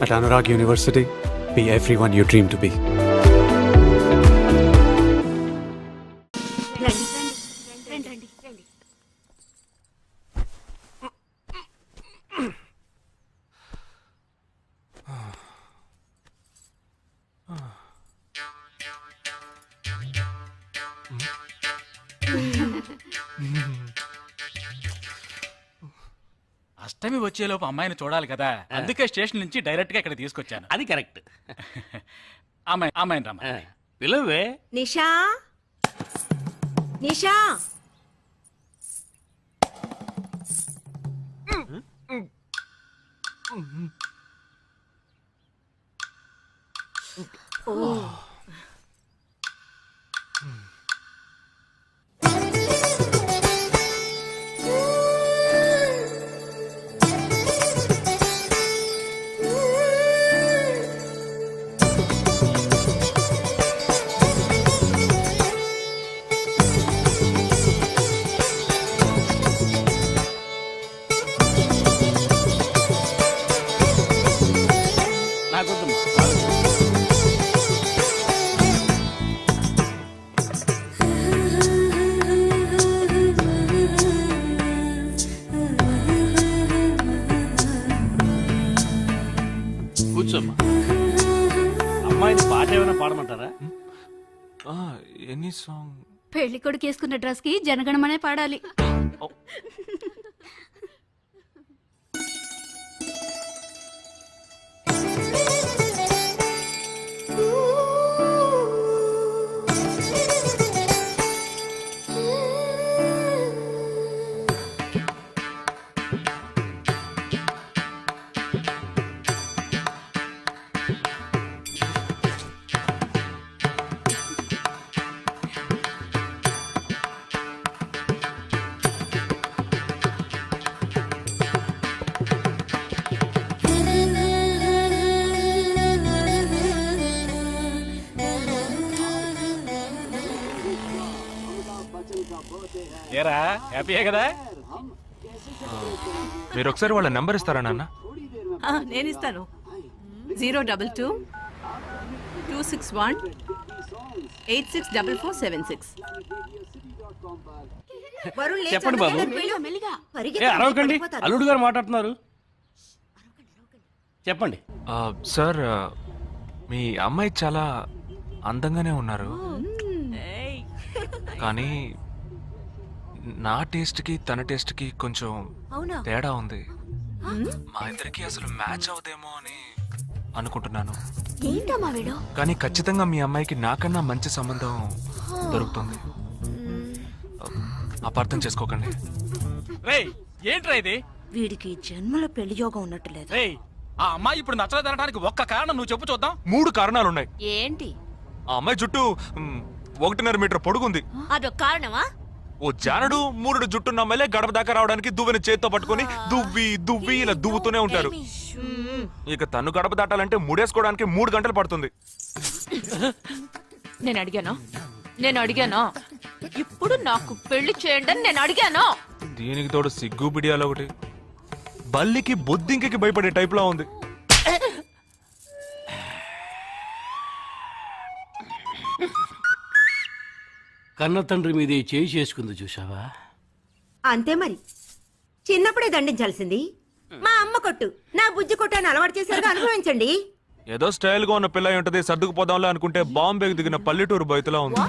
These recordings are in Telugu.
At Anurag University, be everyone you dream to be. అష్టమి వచ్చేలోపు అమ్మాయిని చూడాలి కదా, అందుకే స్టేషన్ నుంచి డైరెక్ట్ గా ఇక్కడ తీసుకొచ్చాను. అది కరెక్ట్. అమ్మాయిని రమ్మ. పిలవే. నిషా, నిషా, కూర్చోమ్మా. అమ్మాయిని పాట ఏమైనా పాడమంటారా? Any song. పెళ్లి కొడుకు వేసుకున్న డ్రెస్ కి జనగణమనే పాడాలి. ఏరా, హ్యాపీయే కదా? మీరు ఒకసారి వాళ్ళ నెంబర్ ఇస్తారా నాన్న? నేను ఇస్తాను. 022-261-864476. చెప్పండి బాబు. అరవకండి, అల్లుడు గారు మాట్లాడుతున్నారు. చెప్పండి. సార్, మీ అమ్మాయి చాలా అందంగానే ఉన్నారు, కానీ నా టేస్ట్కి తన టేస్ట్కి కొంచెం తేడా ఉంది. మా ఇద్దరికి అసలు మ్యాచ్ అవుదేమో అని అనుకుంటున్నాను. కానీ ఖచ్చితంగా మీ అమ్మాయికి నాకన్నా మంచి సంబంధం దొరుకుతుంది. అపార్థం చేసుకోకండి. రేయ్, ఏంట్రా ఇది? వీడికి జన్మల పెళ్లి యోగం ఉన్నట్టు లేదు. రేయ్, ఆ అమ్మాయి ఇప్పుడు నచ్చలేదనడానికి ఒక్క కారణం నువ్వు చెప్పు చూద్దాం. 3 కారణాలున్నాయి. ఏంటి? ఆ అమ్మాయి జుట్టు 1.5 మీటర్ పొడుగుంది. అదొక కారణమా? ఓ జానడు 3 జుట్టున్న అమ్మాయిలే గడప దాకా రావడానికి దువ్వెని చేత్తో పట్టుకుని దువ్వి ఇలా దువ్వుతూనే ఉంటారు. ఇక తను గడప దాటాలంటే ముడేసుకోవడానికి 3 గంటలు పడుతుంది. నేను అడిగాను ఇప్పుడు నాకు పెళ్లి చేయండి అని నేను అడిగాను. దీనికి తోడు సిగ్గు బిడియాలో ఒకటి. బల్లికి బొద్దింకి భయపడే టైప్ లో ఉంది. కన్న తండ్రి మీద చేయి చేసుకుంది చూసావా? అంతే మరి, చిన్నప్పుడే దండించాల్సింది. మా అమ్మ కొట్టు, నా బుజ్జి కొట్టు అని అలవాటు చేశారు, అనుభవించండి. ఏదో స్టైల్ గా ఉన్న పిల్ల ఉంటది, సర్దుకుపోదాంలే అనుకుంటే బాంబేకి దిగిన పల్లెటూరు బయటలా ఉంది.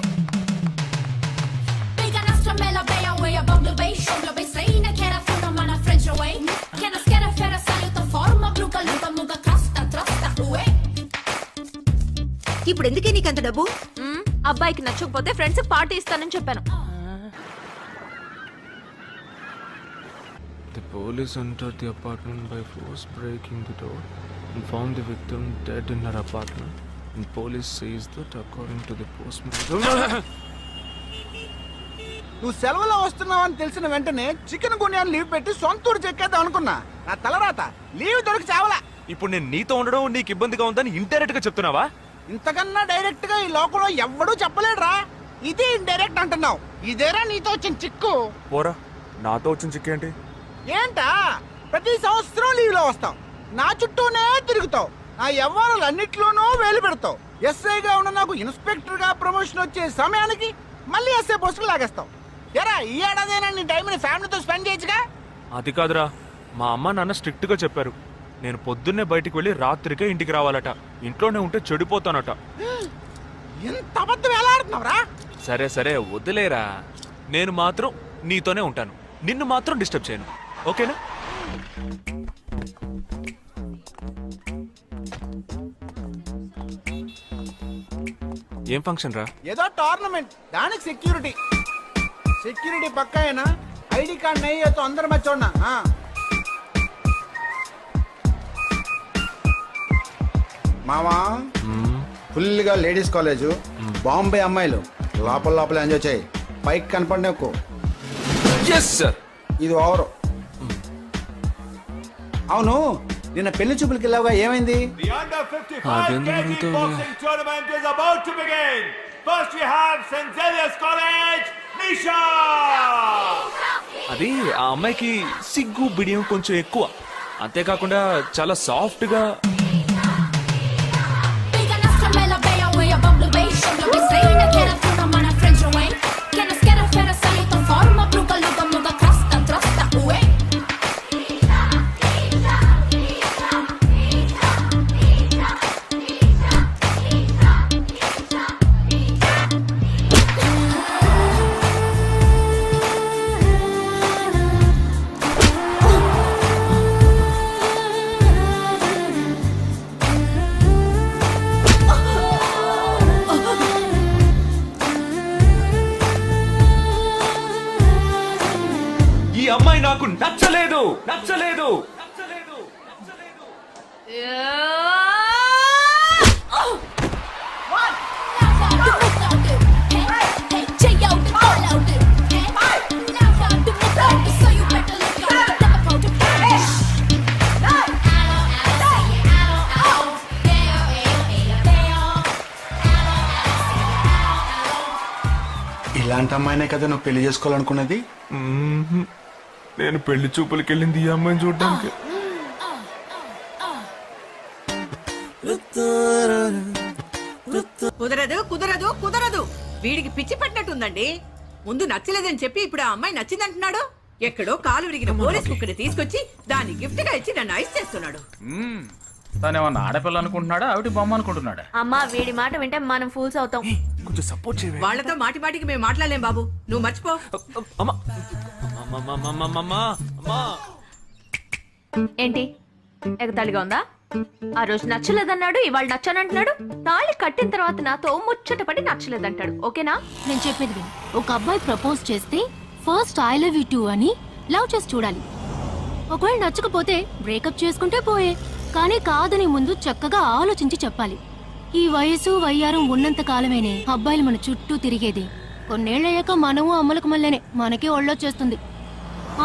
ఇప్పుడు ఎందుకే నీకంత డబ్బు? అబ్బాయికి నచ్చకపోతే ఫ్రెండ్స్ పార్టీ ఇస్తానని చెప్పాను. The police entered the apartment by force, breaking the door and found the victim dead in her apartment. And police says that according to the postmortem. నువ్వు సెలవులో వస్తున్నావని తెలిసిన వెంటనే చికెన్ గున్యాన్ని లీవ్ పెట్టి సొంతూరు చెక్కేద్దాం అనుకున్నా. నా తలరాత లీవ్ దొరికి చావలా. ఇప్పుడు నేను నీతో ఉండడం నీకు ఇబ్బందిగా ఉందని ఇండైరెక్ట్ గా చెప్తున్నావా? ఇంతకన్నా డైరెక్ట్ గా ఈ లోకంలో ఎవ్వడూ చెప్పలేడురా. ఇది ఇండైరెక్ట్ అంటున్నావు. ఇదేరా నీతో వచ్చిన చిక్కు. పోరా, నాతో వచ్చిన చిక్కేంటి? ఏంటా ప్రతి సంవత్సరం లీవ్ లో వస్తావు, నా చుట్టూనే తిరుగుతావు. ఆ వ్యవహారాలు అన్నిట్లోనూ వేలు పెడతావు. ఎస్ఐగా ఉన్న నాకు ఇన్స్పెక్టర్ గా ప్రమోషన్ వచ్చే సమయానికి మళ్ళీ ఎస్ఐ పోస్టుకు లాగేస్తావు. ఎరా ఈ ఏడాదైనా నీ టైంని ఫ్యామిలీతో స్పెండ్ చేయొచ్చుగా. అది కాదురా, మా అమ్మ నాన్న స్ట్రిక్ట్ గా చెప్పారు. నేను పొద్దున్నే బయటికి వెళ్ళి రాత్రికే ఇంటికి రావాలట. ఇంట్లోనే ఉంటే చెడిపోతానట. ఎంత అబద్ధం ఎలా ఆడుతున్నావురా? సరే సరే వదిలేరా. నేను మాత్రం నీతోనే ఉంటాను. నిన్ను మాత్రం డిస్టర్బ్ చేయను. ఓకేనా? ఏం ఫంక్షన్ రా? ఏదో టోర్నమెంట్, దానికి సెక్యూరిటీ. సెక్యూరిటీ పక్కా అయినా ఐడి కార్డ్ నయ్యి तो अंदर मत छोड़ना. हाँ మావా, ఫుల్గా లేడీస్ కాలేజ్, బాంబే అమ్మాయిలు లోపల లోపల ఎంజాయ్ చేయి. పైకి కనపడి నాకు ఇది ఓవర్. అవును, నిన్న పెళ్లి చూపులకి వెళ్ళావుగా, ఏమైంది? The under 55 అదెందుకు KG అడుగుతావులే? boxing tournament is about to begin. First we have St. Xavier's College, Nisha. అది ఆ అమ్మాయికి సిగ్గు బిడియం కొంచెం ఎక్కువ. అంతేకాకుండా చాలా సాఫ్ట్ గా. ఈ అమ్మాయి నాకు నచ్చలేదు నచ్చలేదు. ఇలాంటి అమ్మాయినే కదా నువ్వు పెళ్లి చేసుకోవాలనుకున్నది? నేను పెళ్లి చూపులకి వెళ్ళింది ఈ అమ్మాయిని చూడడానికి. కుదరదు కుదరదు కుదరదు. వీడికి పిచ్చి పట్టినట్టుందండి. ముందు నచ్చలేదని చెప్పి ఇప్పుడు ఆ అమ్మాయి నచ్చిందంటున్నాడు. ఎక్కడో కాలు విరిగిన పోలీస్ కుక్కని తీసుకొచ్చి దాన్ని గిఫ్ట్ గా ఇచ్చి నన్ను ఐస్ చేస్తున్నాడు. తనేమన్నా ఆడపిల్ల అనుకుంటున్నాడా ఆవిడ బొమ్మ అనుకుంటున్నాడా? అమ్మా వీడి మాట వింటే మనం ఫూల్స్ అవుతాం. కొంచెం సపోర్ట్ చేయవే. వాళ్ళతో మాటి మాటికి మేము మాట్లాడలేం బాబు, నువ్వు మర్చిపో. అమ్మా అమ్మా. ఏంటి ఎగతాళిగా ఉందా? ఆ రోజు నచ్చలేదన్నాడు, ఇవాళ నచ్చానంటున్నాడు. తాళి కట్టిన తర్వాత నాతో ముచ్చట పడి నచ్చలేదంటాడు. ఓకేనా? నేను చెప్పేది విను. ఒక అబ్బాయి ప్రపోజ్ చేస్తే first I love you two అని లవ్ చేసి చూడాలి. ఒకవేళ నచ్చకపోతే బ్రేకప్ చేసుకుంటే పోయే. కానీ కాదని ముందు చక్కగా ఆలోచించి చెప్పాలి. ఈ వయసు వయ్యారం ఉన్నంత కాలమేనే అబ్బాయిలు మన చుట్టూ తిరిగేది. కొన్నేళ్లయ్యాక మనము అమ్మలకు మళ్ళీనే మనకే ఒళ్ళొచ్చేస్తుంది.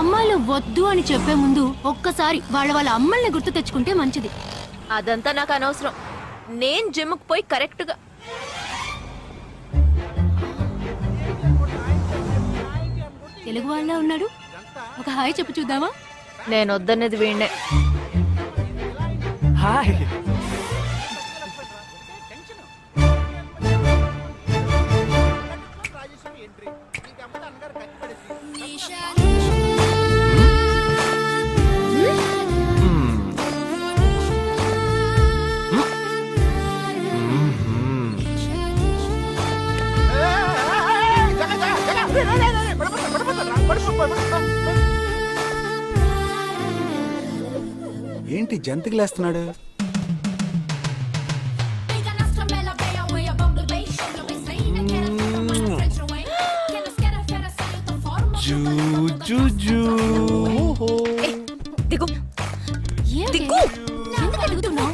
అమ్మాయిలు వద్దు అని చెప్పే ముందు ఒక్కసారి వాళ్ళ అమ్మల్ని గుర్తు తెచ్చుకుంటే మంచిది. అదంతా నాకు అనవసరం. నేను జిమ్కి పోయి కరెక్ట్ గా తెలుగు వాళ్ళ ఉన్నాడు. ఒక హాయ్ చెప్పు చూద్దామా? నేను వద్దనేది వీణ్ణే. హాయ్. ఏంటి జంతికి లేస్తున్నాడు? దిగు దిగు. ఎందుకు అడుగుతున్నావు?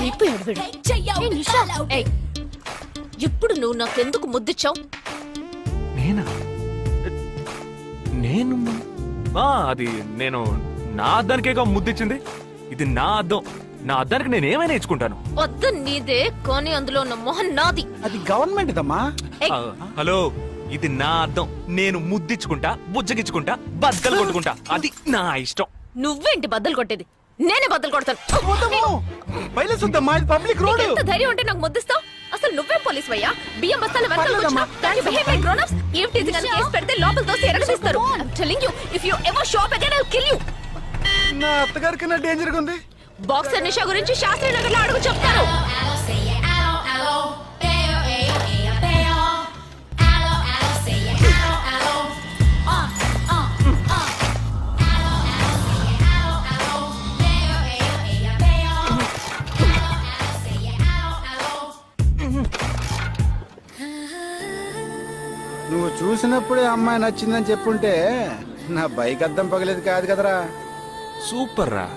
అయిపోయాడు వీడు. ఏయ్, ఇప్పుడు నువ్వు నాకెందుకు ముద్దిచ్చావు? నేనా? నేను అది నేను నా అద్దానికేగా ముద్దిచ్చింది. ఇది నా అద్దం. నా అద్దానికి నేను ఏమైనా ఇచ్చుకుంటాను. వద్దు నీదే, కానీ అందులో ఉన్న మొహన్ నాది. అది గవర్నమెంట్ దమ్మా. హలో, ఇది నా అద్దం. నేను ముద్దిచ్చుకుంటా, బుజ్జగిచ్చుకుంటా, బద్దలు కొట్టుకుంటా. అది నా ఇష్టం. నువ్వేంటి బద్దలు కొట్టేది? నేనే బద్దలు కొడతాను. పైలే సుద్దా మాది పబ్లిక్ రోడ్. ఎంత ధైర్యం ఉంటే నాకు ముద్దిస్తావు? అసలు నువ్వే పోలీస్ వయ్యా? బియ్యం బస్తాల వెనకాల కూర్చున్నా. దాన్ని బిహేవ్ లైక్ గ్రోన్ అప్స్. ఏం టీజీ గాని కేసు పెడితే లోపల తోసి ఎరగదీస్తారు. I'm telling you, if you ever show up again, I'll kill you. నా అత్తగారి కన్నా డేంజర్ గా ఉంది. బాక్సర్ నిషా గురించి శాస్త్రి నగర్ లో అడుగు చెప్తాను. నువ్వు చూసినప్పుడే అమ్మాయి నచ్చిందని చెప్పుంటే నా బైక్ అద్దం పగలేదు కాదు కదరా. సూపర్ రా,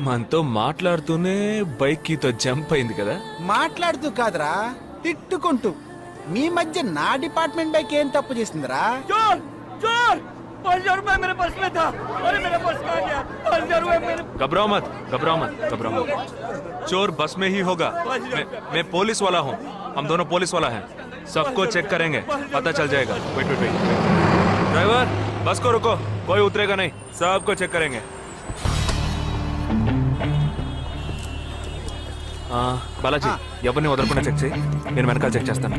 మనతో మాట్లాడుతూనే బైక్ కీతో జంప్ అయింది కదా. మాట్లాడుతూ కాదురా, తిట్టుకుంటూ. మీ మధ్య నా డిపార్ట్మెంట్ బైక్ ఏం తప్పు చేసిందిరా? घबराओ मत, घबराओ मत, घबराओ मत. चोर बस में ही होगा. मैं पुलिस वाला हूँ. हम दोनों पुलिस वाला हैं. सबको चेक करेंगे, पता चल जाएगा. Wait wait wait. ड्राइवर, बस को रुको. कोई उतरेगा नहीं. सबको चेक करेंगे. बालाजी, ఎవరిని వదలకుండా చెక్ చేయి. నేను వెనకాల చెక్ చేస్తాను.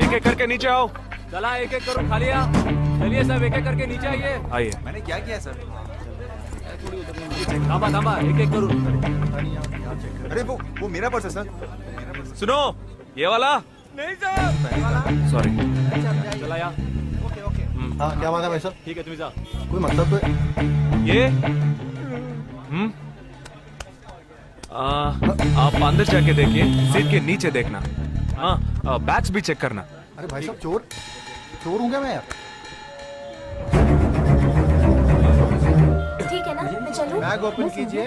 एक एक करके नीचे आओ. चला एक एक करो, खाली चलिए सब एक एक करके नीचे आइए. आइए. मैंने क्या किया सर? थामा थामा, एक एक करो. अरे वो मेरा पर्स है सर. सुनो, ये वाला नहीं सर. सॉरी. चला यहाँ. हाँ, क्या बात है भाई साहब? ठीक है तुम जा. कोई मतलब तो ये आप अंदर जाके देखिए. सीट के नीचे देखना. हाँ, बैग्स भी चेक करना. अरे भाई साहब, चोर चोर हूँ क्या मैं यार? ठीक है ना, मैं चलूं? बैग ओपन कीजिए.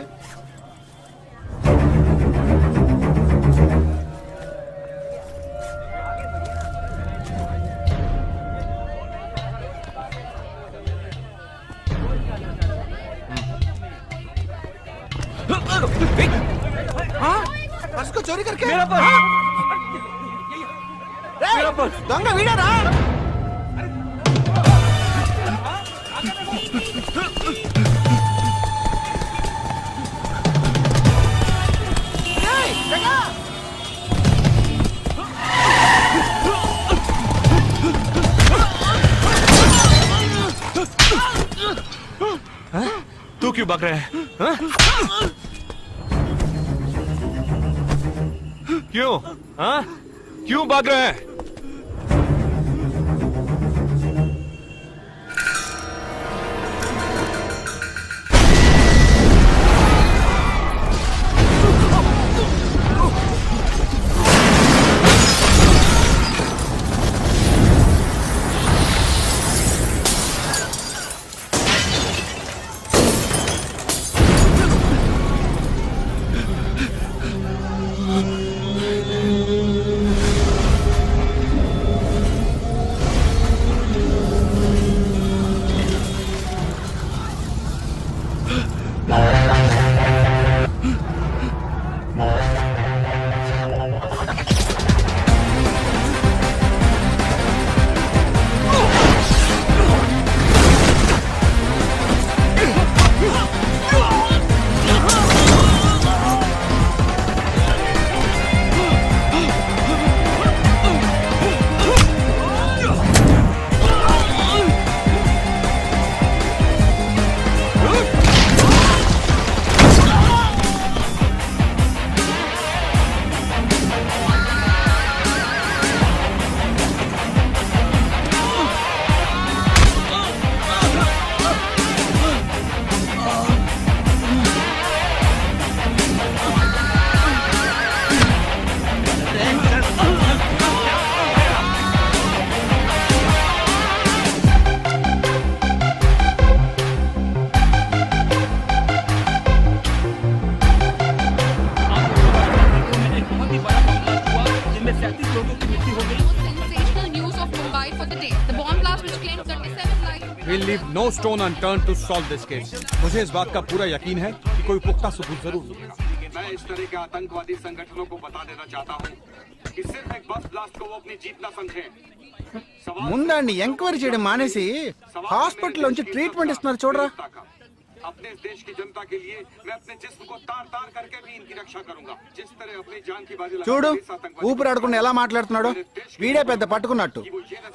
पर्स को चोरी करके मेरा पर्स. मेरा पर्स. दंगा वीडरा. तू क्यों भाग रहा है? हाँ? क्यों? हाँ? क्यों भाग रहा है? We'll leave no stone unturned to solve this case. मुझे इस बात का पूरा यकीन है कि कोई पुख्ता सबूत जरूर मिलेगा. मैं इस तरह के आतंकवादी संगठनों को बता देना चाहता हूँ कि सिर्फ एक बस ब्लास्ट को वो अपनी जीत न समझें. ముందండి ఎంక్వైరీ చేయడం మానేసి హాస్పిటల్ నుంచి ట్రీట్మెంట్ ఇస్తున్నారు చూడరా. अपने इस देश की जनता के लिए मैं अपने जिस्म को तार तार करके भी इनकी रक्षा करूंगा। जिस तरह अपनी जान की बाजी చూడు लगाकर इस आतंकवादी ఊపిరాడకుండా ఎలా మాట్లాడుతున్నాడు. వీడే పెద్ద పట్టుకున్నట్టు.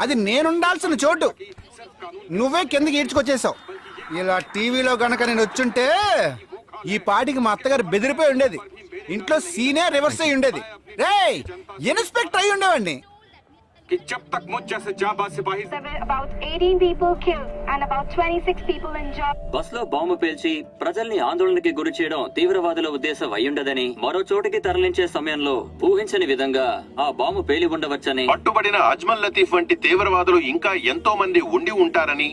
అది నేనుండాల్సిన చోటు నువ్వే కిందకి ఈడ్చుకొచ్చేసావు. ఇలా టీవీలో గనక నేను వచ్చుంటే ఈ పాటికి మా అత్తగారు బెదిరిపోయి ఉండేది. ఇంట్లో సీనే రివర్స్ అయి ఉండేది. రేయ్ ఇన్స్పెక్టర్ అయి ఉండేవాడిని. कि जब तक मुझ जैसे जाबाज सिपाही About 18 people killed and about 26 people injured. Bus లో బాంబు పేల్చి ప్రజల్ని ఆందోళనకి గురి చేయడం తీవ్రవాదుల ఉద్దేశం అయ్యుండదని, మరో చోటికి తరలించే సమయంలో ఊహించని విధంగా ఆ బాంబు పేలి ఉండవచ్చని, పట్టుబడిన అజ్మల్ లతీఫ్ వంటి తీవ్రవాదులు ఇంకా ఎంతో మంది ఉండి ఉంటారని